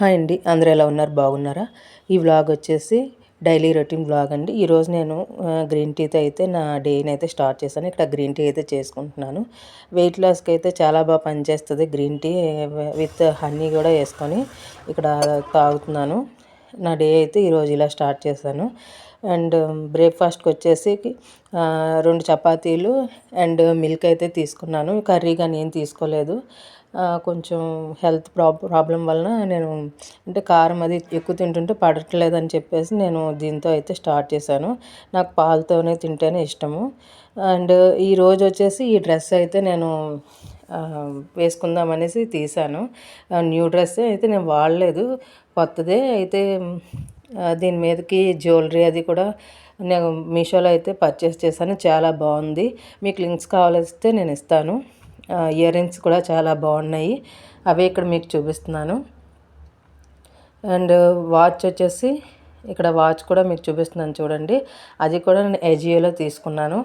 Hi అండి, అందరూ ఎలా ఉన్నారు? బాగున్నారా? ఈ వ్లాగ్ వచ్చేసి డైలీ రొటీన్ వ్లాగ్ అండి. ఈరోజు నేను గ్రీన్ టీతో అయితే నా డేని అయితే స్టార్ట్ చేశాను. ఇక్కడ గ్రీన్ టీ అయితే చేసుకుంటున్నాను. వెయిట్ లాస్కి అయితే చాలా బాగా పనిచేస్తుంది గ్రీన్ టీ. విత్ హనీ కూడా వేసుకొని ఇక్కడ తాగుతున్నాను. నా డే అయితే ఈరోజు ఇలా స్టార్ట్ చేశాను. అండ్ బ్రేక్ఫాస్ట్కి వచ్చేసి 2 చపాతీలు అండ్ మిల్క్ అయితే తీసుకున్నాను. కర్రీ కానీ ఏం తీసుకోలేదు. కొంచెం హెల్త్ ప్రాబ్లం వలన నేను అంటే కారం అది ఎక్కువ తింటుంటే పడట్లేదని చెప్పేసి నేను దీంతో అయితే స్టార్ట్ చేశాను. నాకు పాలతోనే తింటేనే ఇష్టము. అండ్ ఈరోజు వచ్చేసి ఈ డ్రెస్ అయితే నేను వేసుకుందామనేసి తీశాను. న్యూ డ్రెస్ అయితే నేను వాడలేదు, కొత్తదే అయితే. దీని మీదకి జ్యువెలరీ అది కూడా నేను మీషోలో అయితే పర్చేస్ చేశాను. చాలా బాగుంది. మీకు లింక్స్ కావాలిస్తే నేను ఇస్తాను. ఇయర్ రింగ్స్ కూడా చాలా బాగున్నాయి, అవే ఇక్కడ మీకు చూపిస్తున్నాను. అండ్ వాచ్ వచ్చేసి ఇక్కడ వాచ్ కూడా మీకు చూపిస్తున్నాను చూడండి. అది కూడా నేను ఏజియోలో తీసుకున్నాను.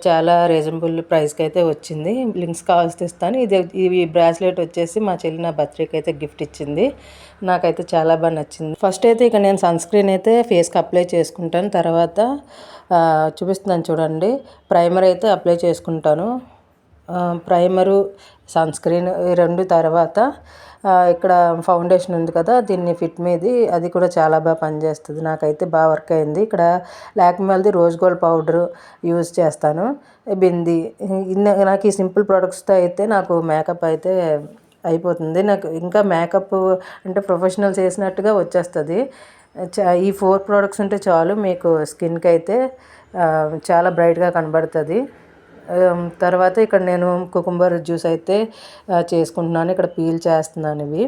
చాలా రీజనబుల్ ప్రైస్కి అయితే వచ్చింది. లింక్స్ కావాల్సి ఇస్తాను. ఈ బ్రాస్లెట్ వచ్చేసి మా చెల్లి నా బర్త్డేకి అయితే గిఫ్ట్ ఇచ్చింది. నాకైతే చాలా బాగా నచ్చింది. ఫస్ట్ అయితే ఇక నేను సన్ స్క్రీన్ అయితే ఫేస్కి అప్లై చేసుకుంటాను. తర్వాత చూపిస్తున్నాను చూడండి, ప్రైమర్ అయితే అప్లై చేసుకుంటాను. ప్రైమరు, సన్ స్క్రీన్ ఈ రెండు. తర్వాత ఇక్కడ ఫౌండేషన్ ఉంది కదా, దీన్ని ఫిట్ మీది, అది కూడా చాలా బాగా పనిచేస్తుంది. నాకైతే బాగా వర్క్ అయింది. ఇక్కడ లాక్మేది రోజ్ గోల్డ్ పౌడరు యూజ్ చేస్తాను. బింది. నాకు ఈ సింపుల్ ప్రొడక్ట్స్తో అయితే నాకు మేకప్ అయితే అయిపోతుంది. నాకు ఇంకా మేకప్ అంటే ప్రొఫెషనల్ చేసినట్టుగా వచ్చేస్తుంది. ఈ 4 ప్రోడక్ట్స్ ఉంటే చాలు మీకు స్కిన్కి అయితే చాలా బ్రైట్గా కనబడుతుంది. తర్వాత ఇక్కడ నేను కుకుంబర్ జ్యూస్ అయితే చేసుకుంటున్నాను. ఇక్కడ పీల్ చేస్తున్నాను. ఇవి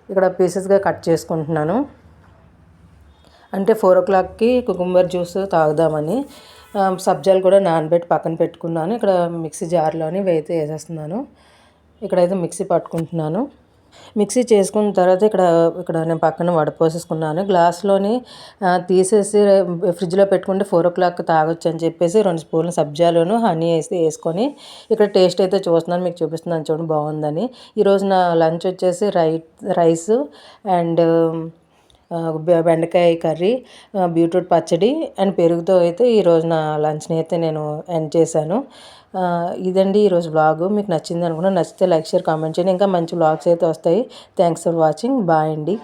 ఇక్కడ పీసెస్గా కట్ చేసుకుంటున్నాను. అంటే 4 o'clockకి కుకుంబర్ జ్యూస్ తాగుదామని. సబ్జాలు కూడా నానబెట్టి పక్కన పెట్టుకున్నాను. ఇక్కడ మిక్సీ జార్లోని అయితే వేసేస్తున్నాను. ఇక్కడైతే మిక్సీ పట్టుకుంటున్నాను. మిక్సీ చేసుకున్న తర్వాత ఇక్కడ నేను పక్కన వడపోసేసుకున్నాను. గ్లాస్లోని తీసేసి ఫ్రిడ్జ్లో పెట్టుకుంటే 4 o'clock తాగొచ్చు అని చెప్పేసి 2 స్పూన్లు సబ్జాలను హనీ వేసుకొని ఇక్కడ టేస్ట్ అయితే చూస్తున్నాను, మీకు చూపిస్తున్నాను చూడండి, బాగుందని. ఈరోజు నా లంచ్ వచ్చేసి రైస్ అండ్ బెండకాయ కర్రీ, బీట్రూట్ పచ్చడి అండ్ పెరుగుతో అయితే ఈరోజు నా లంచ్ని అయితే నేను ఎండ్ చేశాను. ఇదండి ఈరోజు వ్లాగు. మీకు నచ్చింది అనుకున్నా. నచ్చితే లైక్, షేర్, కామెంట్ చేయండి. ఇంకా మంచి వ్లాగ్స్ అయితే వస్తాయి. Thanks for watching. బాయ్ అండి.